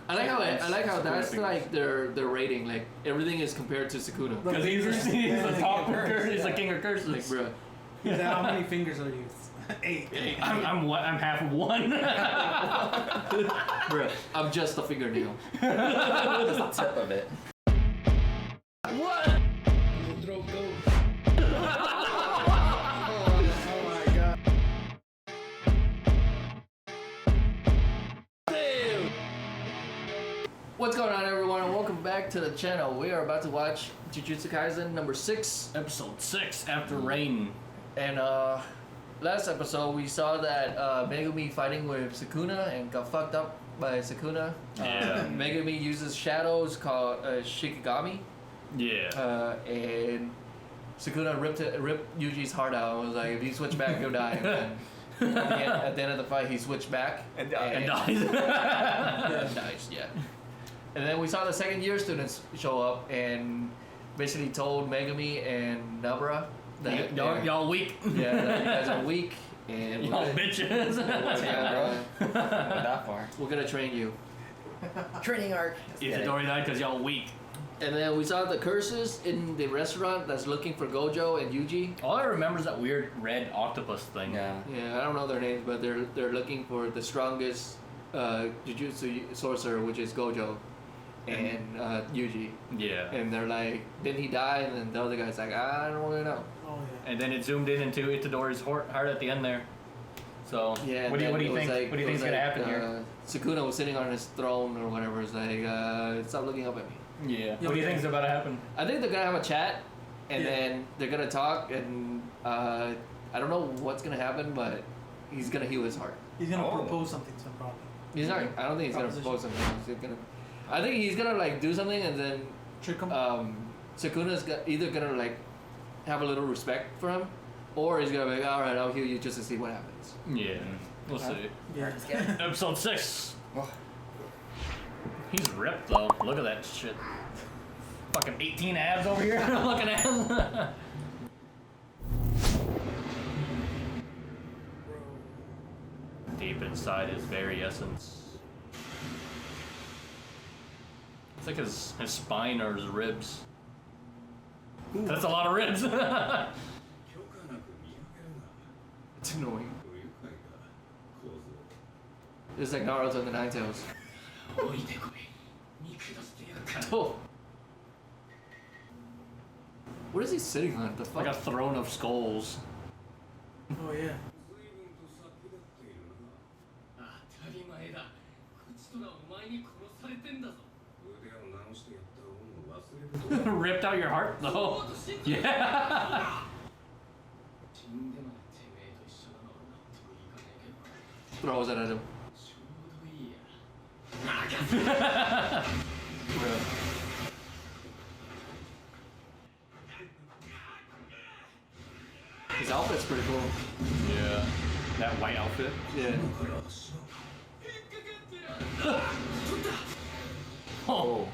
I like how that's like their rating. Like everything is compared to Sukuna. Because he's the top curse. He's the king of curses. Like, bro. How many fingers are you? 8. I'm half of one. Bro, I'm just a fingernail. Just the tip of it. What? Throw gold. Oh my god. Damn. What's going on, everyone, and welcome back to the channel. We are about to watch Jujutsu Kaisen number 6. Episode 6 after rain. And last episode we saw that Megumi fighting with Sukuna and got fucked up by Sukuna. Yeah. Megumi uses shadows called Shikigami. Yeah. And Sukuna ripped Yuji's heart out. It was like, if you switch back, you'll die. And at the end of the fight, he switched back And And dies. and dies. Yeah. And then we saw the second year students show up and basically told Megumi and Nabara that Y'all weak. yeah, that you guys are weak and Y'all bitches. That far. we're gonna train you. Training arc. Itadori died because y'all weak. And then we saw the curses in the restaurant that's looking for Gojo and Yuji. All I remember is that weird red octopus thing. Yeah. Yeah, I don't know their names, but they're looking for the strongest Jujutsu sorcerer, which is Gojo and Yuji. Yeah. And they're like, didn't he die? And then the other guy's like, I don't really know. Oh yeah. And then it zoomed in into Itadori's heart at the end there. So Yeah. what do you and think? it was like- What do you it think's was gonna like, happen here? Sukuna was sitting on his throne or whatever. It's like, stop looking up at me. Yeah. What do you think's about to happen? I think they're gonna have a chat, and Yeah. then they're gonna talk, and I don't know what's gonna happen, but he's gonna heal his heart. He's gonna Oh. propose something to him probably. He's not. I don't think he's gonna propose something. He's gonna. I think he's gonna like do something, and then Trick him. Sukuna's either gonna like have a little respect for him, or he's gonna be like, all right, I'll heal you just to see what happens. Yeah. We'll see. yeah. Episode 6. Oh. He's ripped though. Look at that shit. Fucking 18 abs over here. Looking at him. Deep inside his very essence. It's like his spine or his ribs. That's a lot of ribs. It's annoying. It's like Naruto and the Nine Tails. Oh. What is he sitting on? The fuck? Like a throne of skulls. Oh yeah. Ripped out your heart though. Yeah. Throws it at him. His outfit's pretty cool. Yeah. That white outfit. Yeah. Oh.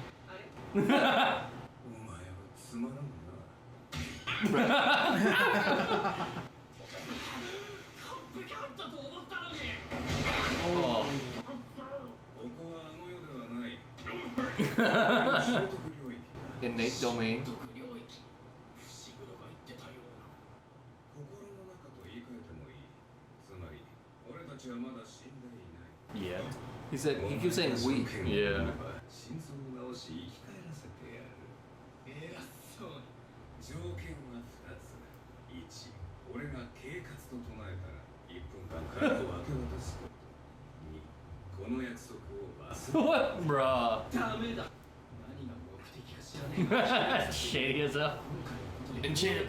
Oh. Innate domain. Yeah. He said he keeps saying we. Yeah. What, bruh? Shady as hell. Enchanted.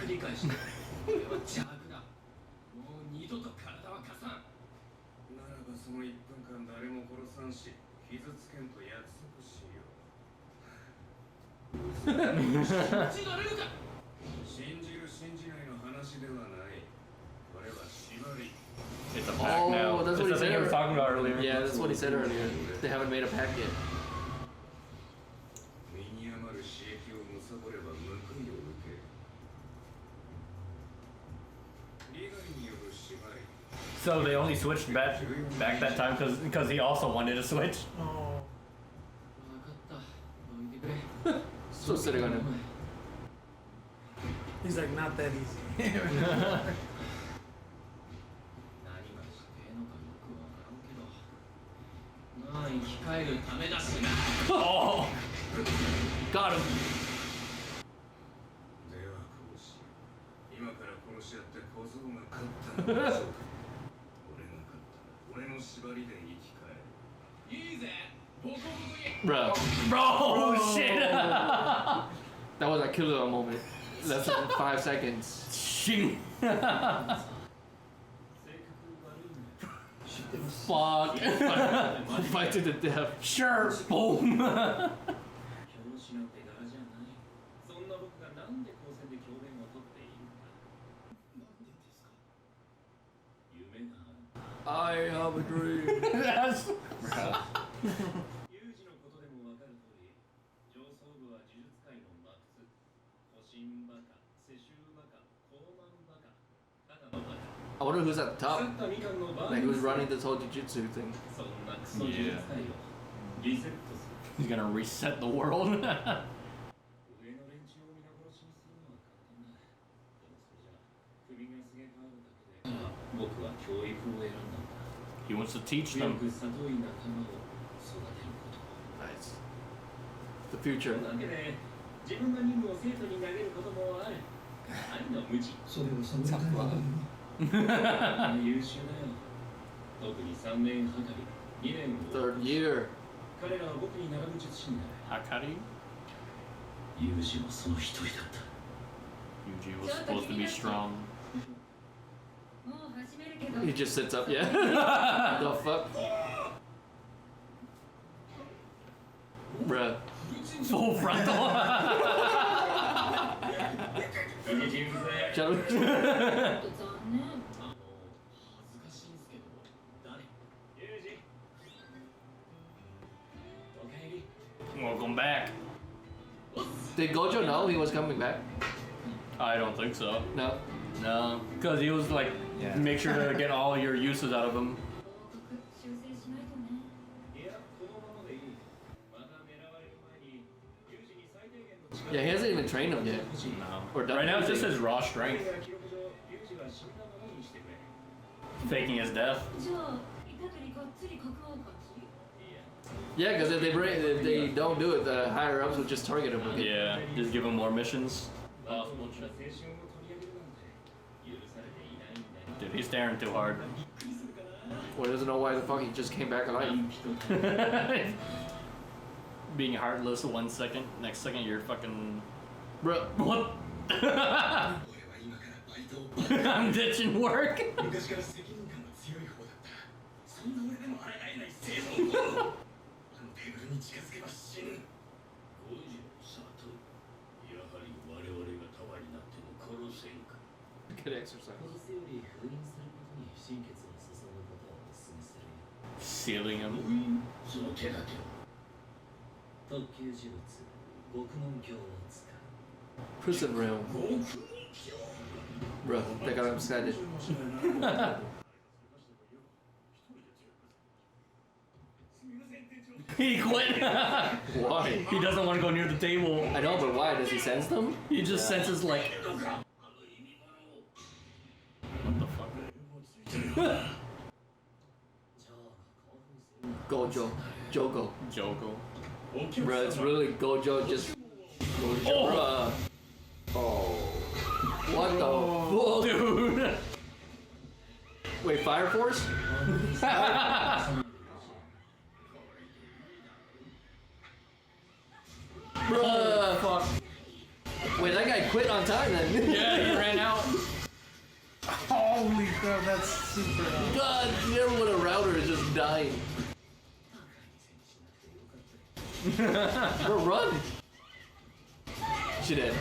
信じる信じないの話ではない。これは縛り。 It's a pact now. Oh, that's what he It's the thing said. I was talking about earlier. Yeah, that's what he said earlier. They haven't made a pact yet. 身に余る刺激を貪れば報いを受ける。利害による縛り。 So they only switched back that time because he also wanted to switch. Oh. still sitting on him. He's like, not that easy. 何がしてえのかよくわからんけどまあ生き返るためだしな Oh, got him. ではこうし今から殺し合って小僧が勝ったのでしょうか俺が勝ったら俺の縛りで生き返るいいぜボコボコに Bro. Bro, shit. That was a killer moment. Less than 5 seconds. Shing. 性格悪いんだ Fuck. Fight to the death. Sure. Boom. 教師の手柄じゃないそんな僕がなんで高専で教鞭を取っているんだなんでですか夢がある I have a dream. That's. ユージのことでもわかる通り上層部は呪術界のマクス保身バカ世襲バカ高慢バカただのバカ I wonder who's at the 腐 top. ったみかんのバ Like ー who's running this whole jujutsu thing. そんなクソ呪術界をリセットする He's gonna reset the world. 上の連中を皆殺しにするのは簡単だでもそれじゃ首がすげ替わるだけで僕は教育を選んだんだ He wants to teach 強 them. く里い仲間を育てること Nice. The future. そのわけで自分の任務を生徒に投げることもある兄の無知それをそのために優秀だよ特に3年はかり2年を Third year. 彼らは僕に並ぶ術師になる Hakari? ユージもその一人だった Yuji was supposed to be strong. もう始めるけど He just sits up, yeah. The fuck? Bruh. Full frontal. いい人物だよ Shut up. ちょっと残念恥ずかしいんすけど誰ユージおかえり Welcome back. Did Gojo know he was coming back? I don't think so. No. No, because he was like, Yeah. make sure to get all your uses out of him. 修正しないとねいやこのままでいいまた狙われる前にユージに最低限の力 Yeah, he hasn't even trained him yet. No. Or done Right now it's just anything. his raw strength, 記録上ユージは死んだままにしてくれ faking his death. じゃあイカとりがっつり格王勝ち Yeah, because if they don't do it, the higher ups will just target him again. Yeah, just give him more missions. 青春を取り上げるなんて許されていないんだよ Dude, he's staring too hard. びっくりするかな Well, he doesn't know why the fuck he just came back alive. Being heartless 1 second, next second you're fucking. Bro. What? 俺は今からバイトを I'm ditching work. 昔から責任感が強い方だったそんな俺でも抗えない生存法あのテーブルに近づけば死ぬ五条悟やはり我々がタワーになっても殺せんか Good exercise. 殺すより封印することに心血を注ぐことをお勧めするよ Sealing him. その手立てを特級呪物獄門鏡を使う Prison realm. 獄門鏡 Bro, that got him excited. He quit. Why? He doesn't want to go near the table. I know, but why? Does he sense them? He just senses like. What the fuck? Gojo. Jogo. Joko. Bro, it's really Gojo just. Gojo. Oh. Bruh. Oh. What the fuck? Dude. Wait, Fire Force? Bruh. Fuck. Wait, that guy quit on time then. Yeah, he ran out. Holy crap, that's super hard. God, never with a router is just dying. Bro, run! She did.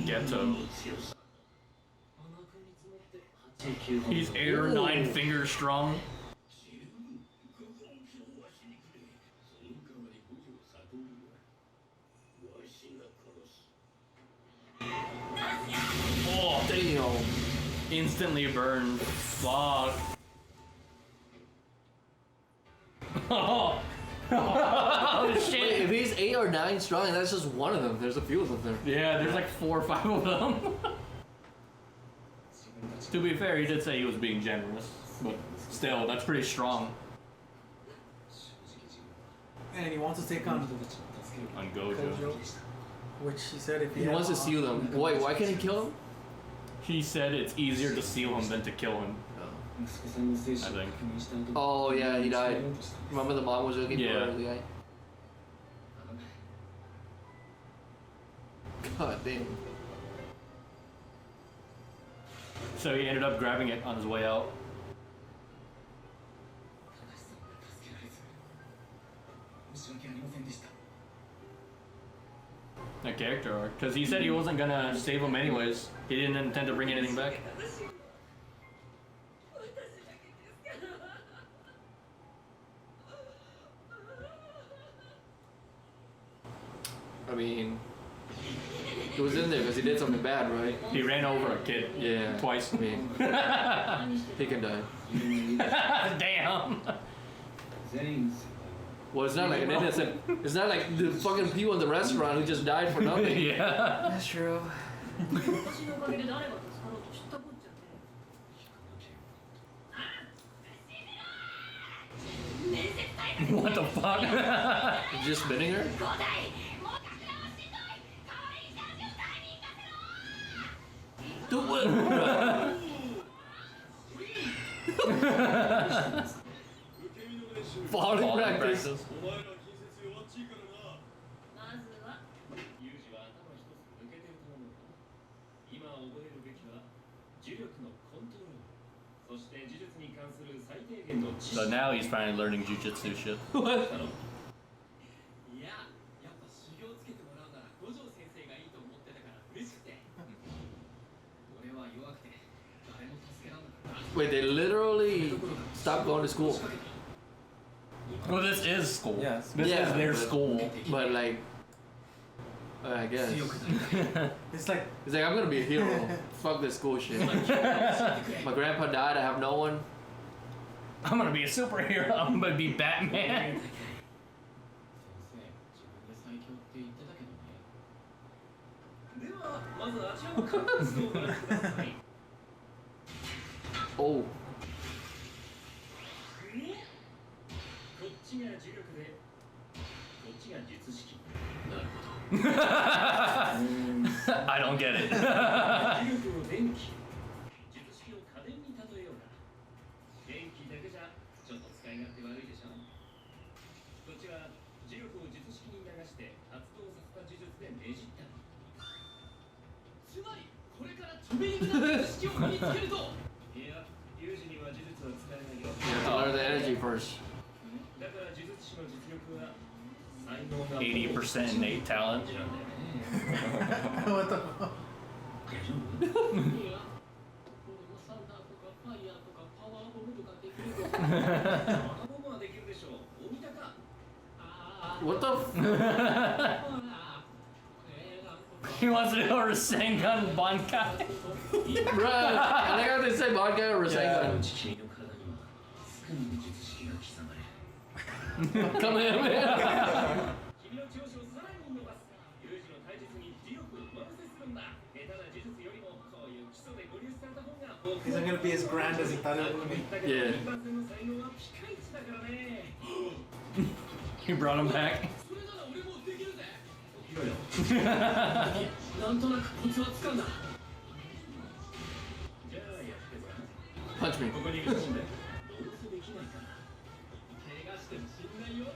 Ghetto. He's 8 or 9 fingers strong. Oh, Damn. instantly burned. Fuck. Oh. Oh Wait, shit! if he's 8 or 9 strong, and that's just one of them. There's a few of them there. Yeah, there's like 4 or 5 of them. To be fair, he did say he was being generous, but still, that's pretty strong. And he wants to take on On Gojo. Gojo, which he said if He wants to seal them. Wait, why can't he kill him? He said it's easier to seal him than to kill him. I think. Oh yeah, he died. Remember the mom was looking Yeah. for the guy? God damn. So he ended up grabbing it on his way out. A character arc. Because he said he wasn't gonna save him anyways. He didn't intend to bring anything back. I mean, he was in there because he did something bad, right? He ran over a kid. Yeah. Twice. I mean, he can die. Damn! Well, it's not like an innocent. It's not like the fucking people in the restaurant who just died for nothing. Yeah. That's true. 私のおかげで誰が助かろうと知ったこっちゃね。What the fuck? He's just spinning her? Do it! Falling Falling practice. お前ら近接弱っちいからな。まずはユージは頭一つ抜けてると思う。今覚えるべきは呪力のコントロール。そして呪術に関する最低限の知識。 So now he's finally learning jujutsu shit. いや、やっぱ修行つけてもらうなら五条先生がいいと思ってたから嬉しくて。俺は弱くて誰も助けらんなかった。 Wait, they literally stopped going to school. Well, this is school. Yes. This Yeah, is their but- school. But like, I guess. It's like He's like, I'm gonna be a hero. Fuck this school shit. My grandpa died, I have no one. I'm gonna be a superhero. I'm gonna be Batman. 先生、自分で最強って言ってたけどね。では、まずあちらのカップスをご覧ください。 Oh. こっちが呪力で、こっちが術式。なるほど。 I don't get it. 呪力を電気、術式を家電に例えようか。電気だけじゃちょっと使い勝手悪いでしょ。こっちは呪力を術式に流して発動させた呪術でねじったの。つまりこれから著名な術式を身につけると。いや、有事には呪術は使えないよ。 You have to learn the energy first. だから呪術師の実力は才能が 80% innate talent. なんだよね。 what the fuck? 大丈夫？いや、俺もサンダーとかファイヤーとかパワーボムとかできるよ。パワーボムはできるでしょう。大見たか。What the f- He wants to do a Rasengan Bankai. Bruh, I think I have to say vodka or Rasengan. 君の体には少ない術式が刻まれる。 Come here, man. 君の長所をさらに伸ばす。有事の体術に磁力を上乗せするんだ。下手な呪術よりもこういう基礎でご利用された方が。 He's not gonna be as grand as he thought it was gonna be. Yeah. 一般性の才能はピカイチだからね。 He brought him back. それなら俺もできるぜ。起きろよ。なんとなくコツはつかんだ。じゃあやってごらん。 Punch me. ここにいるんで。どうせできないから。怪我しても死んないよ。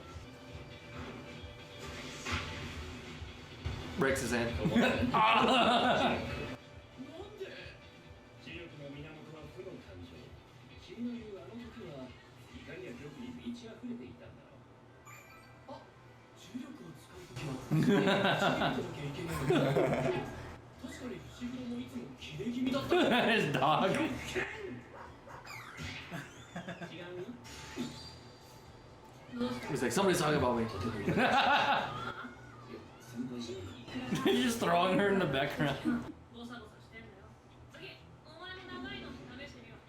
Breaks his hand. なんで？知力の源は負の感情。君の言うあの時は怒りや恐怖に満ち溢れていたんだろう。あ、重力を使う時は次になきゃいけないんだ。確かに不思議もいつもキレ気味だった。 His dog. 違うよ。 He's like, somebody's talking about me. He's just throwing her in the background. ボサボサしてんだよ。次、お前の長いの試してみよう。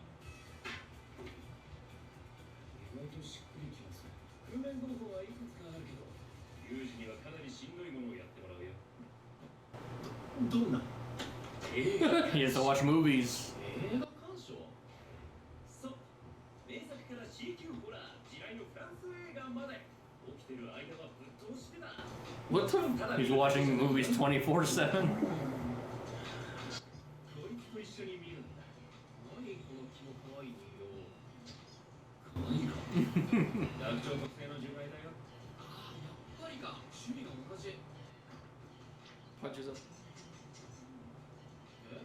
意外としっくりきます。車練方法はいくつかあるけど、ユージにはかなりしんどいものをやってもらうよ。どんな He has to watch movies. 映画鑑賞？そう。名作から C 級ホラー、地雷のフランス映画まで。起きてる間はぶっ通してた。 What the? He's watching movies 24/7. こいつと一緒に見るんだ。何このキモ可愛い人形。可愛いか。団長特製の樹雷だよ。ああ、やっぱりか。趣味が同じ。 Punches him. え？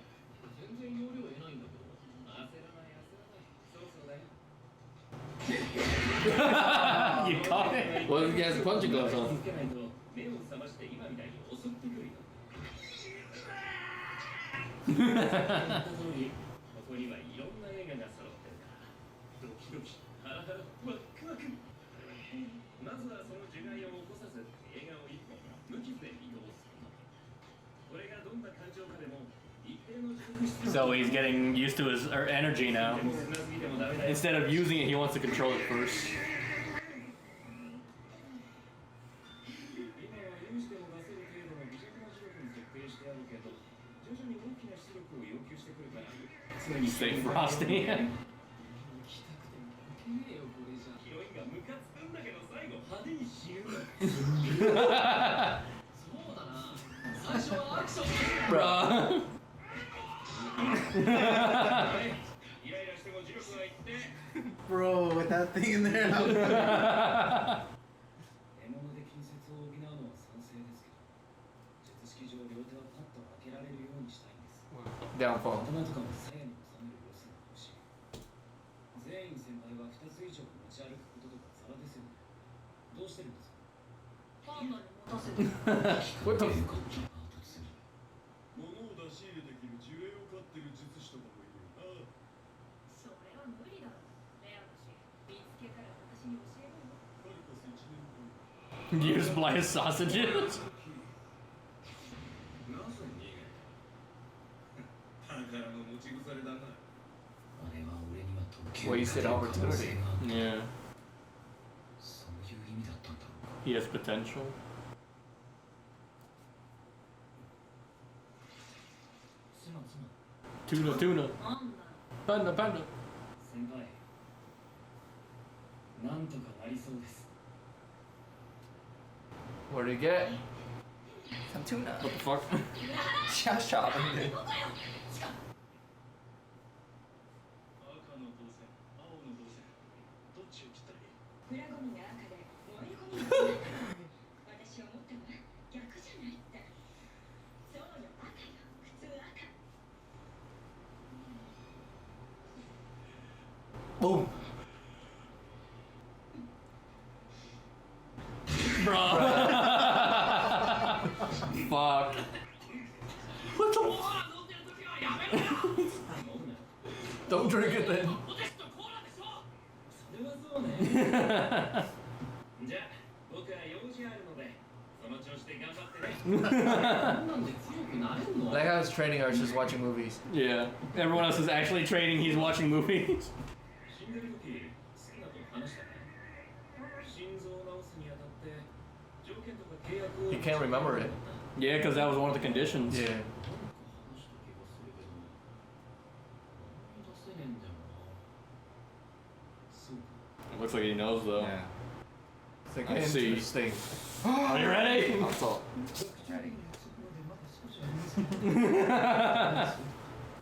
全然容量得ないんだけど。焦らない焦らない。そろそろだよ。 You caught it. Well, he has the punching gloves on. つけないと目を覚まして今みたいに襲ってくるよ。言った通り、ここにはいろんな映画が揃ってるから。ドキドキ、ハラハラ、ワクワク。まずはその樹害を起こさず映画を一本無傷で見通す。これがどんな感情かでも一定の軸にして So he's getting used to his energy now. Instead of using it, he wants to control it first. 今は有しても出せる程度の微弱な磁力に設定してあるけど、徐々に大きな出力を要求してくるから、常に Stay frosty. 行きたくても行けねえよこれじゃ。ヒロインがムカつくんだけど最後派手に死ぬ。そうだな。最初はアクション。 Bruh. イライラしても磁力は一定。 Bro, with that thing in there. 獲物で近接を補うのは賛成ですけど、術式上両手はパッと開けられるようにしたいんです。 Downfall. 頭とかも鞘に収める様子が欲しい。全員先輩は2つ以上持ち歩くこととかザラですよね。どうしてるんですか？パンダに持たせて What the? 物を出し入れできる呪霊を飼ってる術師とかもいるよな。それは無理だろ。レアだし見つけたら私に教えるよ。カルパス1年後。 Used by his sausages. なぜ逃げた？宝の持ち腐れだな。あれは俺には特権 Wasted opportunity. Yeah. そういう意味だったんだろうか。 He has potential. すまんすまん。 Tuna, tuna. なんだ Panda, panda. 先輩、なんとかなりそうです。 What did he get? Some tuna. What the fuck? Shot shot. 赤の導線、青の導線、どっちを切ったらいい？プラゴミが赤で燃え込みが赤。私思ったのは逆じゃないって。そうよ、赤よ、普通赤。 Boom. Bro. Fuck. What the? 飲むなよ。 Don't drink it then. ポテチとコーラでしょ。それはそうね。じゃあ、僕は用事あるので、その調子で頑張ってね。なんで強くなれんの？ Like how his training arts just watching movies. Yeah. Everyone else is actually training. He's watching movies. 死んでる時、好きなと話したね。心臓を治すにあたって条件とか契約を He can't remember it. Yeah, because that was one of the conditions. Yeah. なんか話した気がするけど、思い出せねえんだよな。そうか。 Looks like he knows though. Yeah. It's like I see. interesting. Are you ready? Also, ready.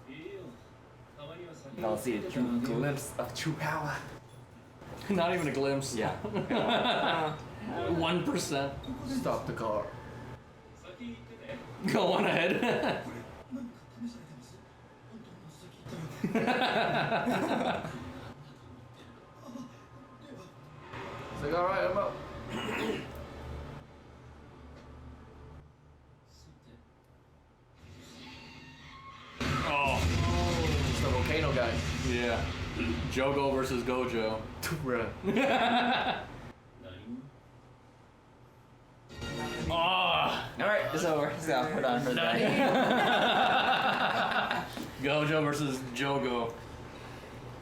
いいよ。たまには先に I'll see a true glimpse of true power. Not even a glimpse. Yeah. 1%. Stop the car. 先行ってね。 Go on ahead. 何か試されてます。本当の先行った It's like, alright, I'm up. さて、 Oh. It's the volcano guy. Yeah. Jogo versus Gojo. Bruh. 何も Oh. Alright, it's over. So hold on for that. Gojo versus Jogo.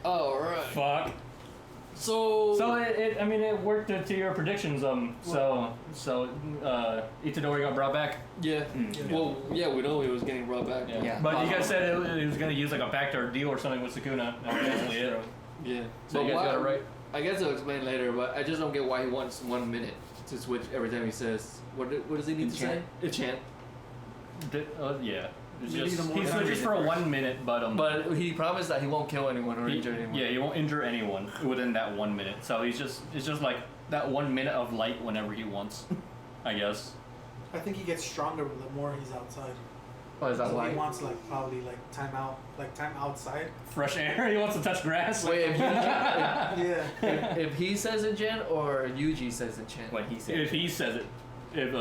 Alright. Fuck. So I mean, it worked to your predictions. So Itadori got brought back. Yeah. Well, yeah, we know he was getting brought back. Yeah. But you guys said he was gonna use like a pact or deal or something with Sukuna. That's basically it. Yeah. So you guys got it right. I guess I'll explain later, but I just don't get why he wants 1 minute to switch every time he says. What does he need to say? Enchant. Yeah. It's Maybe just, the more he switches for 1 minute, But he promised that he won't kill anyone or injure anyone. Yeah, he won't injure anyone within that 1 minute. So it's just like that 1 minute of light whenever he wants, I guess. I think he gets stronger the more he's outside. Oh, is that So why? he wants probably time outside. Fresh air. He wants to touch grass. Wait, if Yeah. if he says enchant or Yuji says enchant? What he said. If he says it, if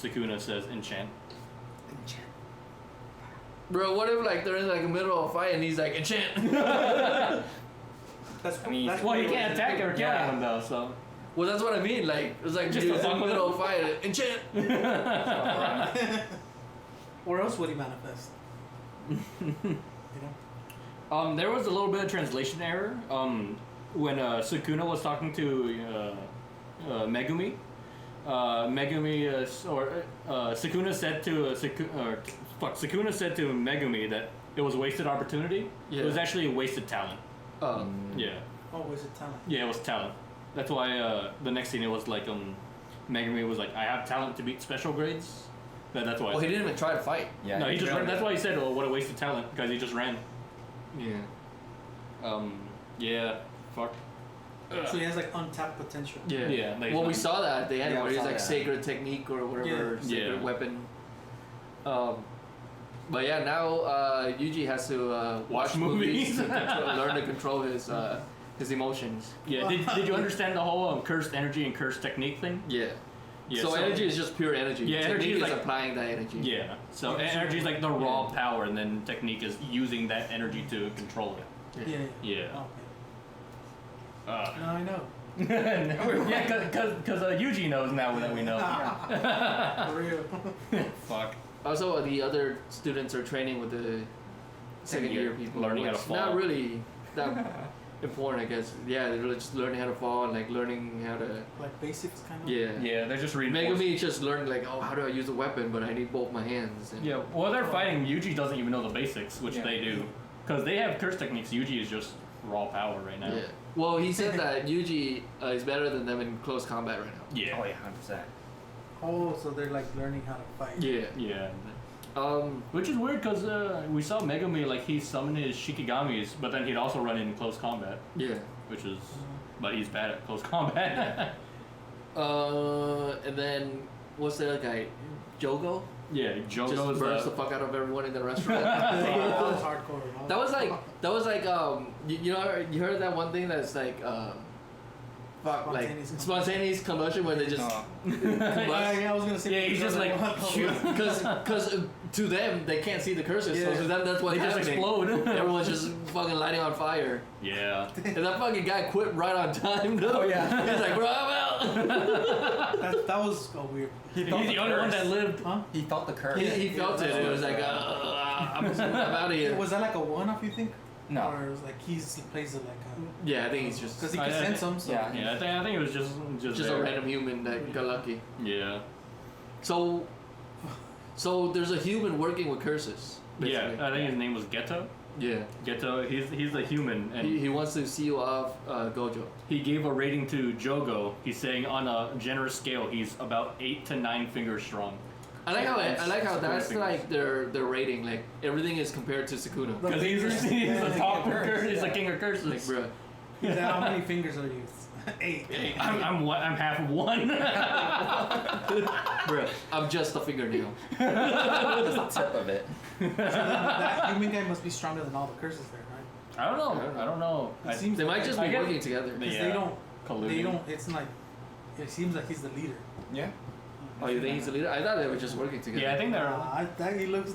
Sukuna says enchant. Bro, what if they're in the middle of a fight and he's like enchant? That's I mean, that's Well, he what can't was attack or kill Yeah. anyone though. So. Well, that's what I mean. It's like Just he's to in fuck the with middle of a fight, enchant. Where else would he manifest? You know? There was a little bit of translation error. When Sukuna was talking to Megumi, Sukuna said to Sukuna said to Megumi that it was wasted opportunity. Yeah. It was actually a wasted talent. Yeah. Oh, was it talent? Yeah, it was talent. That's why the next scene it was like Megumi was like, I have talent to beat special grades. That's why. Well, he didn't even try to fight. Yeah. No, he just ran. That's why he said, "Oh, what a waste of talent," because he just ran. Yeah. Yeah. Fuck. So he has untapped potential. Yeah. Yeah, Well, we saw that at the end Yeah, where we he's saw like that. sacred technique or whatever, Yeah. sacred Yeah. weapon. But yeah, now Yuji has to watch movies. to learn to control his emotions. Yeah. Did you understand the whole cursed energy and cursed technique thing? Yeah. Yeah. So energy is just pure energy. Yeah, energy Technique is is like- applying that energy. Yeah. So energy is like the raw power, and then technique is using that energy to control it. Yeah. Yeah. Okay. Now I know. Yeah, because Yuji knows now that we know. For real. Fuck. Also, the other students are training with the second year people. Learning how to which fall. Not really that important, I guess. Yeah, they're really just learning how to fall and learning how to. Basics kind of. Yeah. Yeah, they're just reading. Megumi just learned how do I use a weapon, but I need both my hands. And Yeah, well, they're fighting. Yuji doesn't even know the basics, which Yeah. they do. Because they have curse techniques. Yuji is just raw power right now. Yeah. Well, he said that Yuji is better than them in close combat right now. Yeah. Oh yeah, 100%. Oh, so they're learning how to fight. Yeah. Yeah. Um. Which is weird because we saw Megumi, he summoned his Shikigamis, but then he'd also run in close combat, Yeah. which is. But he's bad at close combat. And then what's the other guy? Jogo? Yeah, Jogo Just is burns the fuck out of everyone in the restaurant. That was hardcore. That was like you heard that one thing that's spontaneous combustion where they just Oh. combust. Yeah, I was gonna say. Yeah, he's just like, shoot. Because to them they can't see the curses, so Yeah. to them that's what's They just happening. explode. Everyone's just fucking lighting on fire, Yeah. and that fucking guy quit right on time. Though. Oh, yeah. He's like, bro, I'm out. That was weird. He's the only one that lived. Huh? He felt the curse. He felt it. It was like, I'm out of here. Was that a one-off? You think? No. Or it was he plays it Yeah, I think he's just because he can sense them. So. Yeah. Yeah, I think it was just a there. random human that got lucky. Yeah. So there's a human working with curses. Yeah, basically. I think his name was Geto. Yeah. Geto, he's a human, and He wants to seal off Gojo. he gave a rating to Jogo. He's saying on a generous scale, he's about 8 to 9 fingers strong. I like how Sukuna that's fingers. their rating. Everything is compared to Sukuna. Because he's the top of curse. He's the king of curses. Like, bruh. He's like, how many fingers are you? 8. I'm half of one. Bruh, I'm just a fingernail. Just the tip of it. That human guy must be stronger than all the curses there, right? I don't know. It seems They might just be I guess- working together. Because Yeah. they don't. Colluding. They don't. It's like. It seems like he's the leader. Yeah. Oh, you think he's the leader? I thought they were just working together. Yeah, I think they're.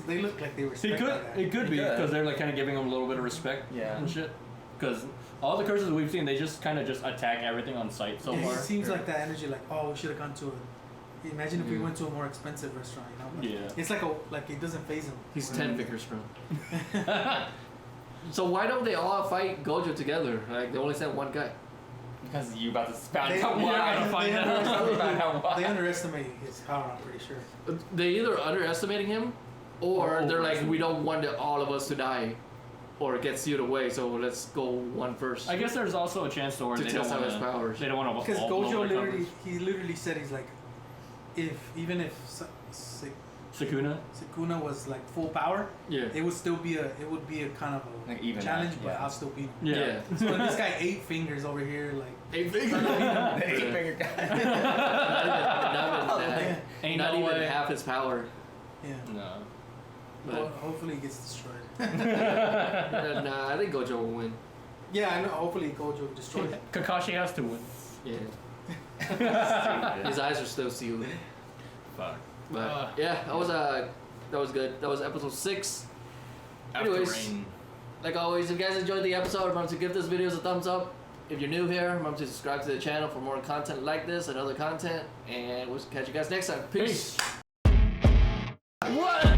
They look like they were. It could be because they're kind of giving him a little bit of respect Yeah. and shit. Because all the curses we've seen, they just kind of just attack everything on sight so It far. seems like that energy. We should have gone to a. Imagine if we went to a more expensive restaurant. You know. Yeah. It's like it doesn't phase him. He's 10 fingers strong. So why don't they all fight Gojo together? Like they only sent one guy. Because you about to spout They, out what I gotta find out. they underestimate his power, I'm pretty sure. They either underestimating him, or Or they're like, overestimating. we don't want all of us to die, or get sealed away. So let's go one first. I guess there's also a chance to where To they don't test out want his powers. They don't want to. Because Gojo literally said he's like, even if Sukuna. Sukuna was like full power, Yeah. it would be a kind of a Like even challenge, that, but yeah. I'll still beat him. Yeah. So this guy 8 fingers over here, like Eight fingers. The 8-finger guy. Ain't not no even way. half his power. yeah. No. But Well, hopefully he gets destroyed. nah, I think Gojo will win. Yeah, I know. Hopefully Gojo destroys it. Kakashi has to win. Yeah. His eyes are still sealed. Fuck. But yeah, that was good. That was episode 6. After Anyways. rain. Like always, if you guys enjoyed the episode, remember to give this video a thumbs up. If you're new here, remember to subscribe to the channel for more content like this and other content. And we'll catch you guys next time. Peace. What?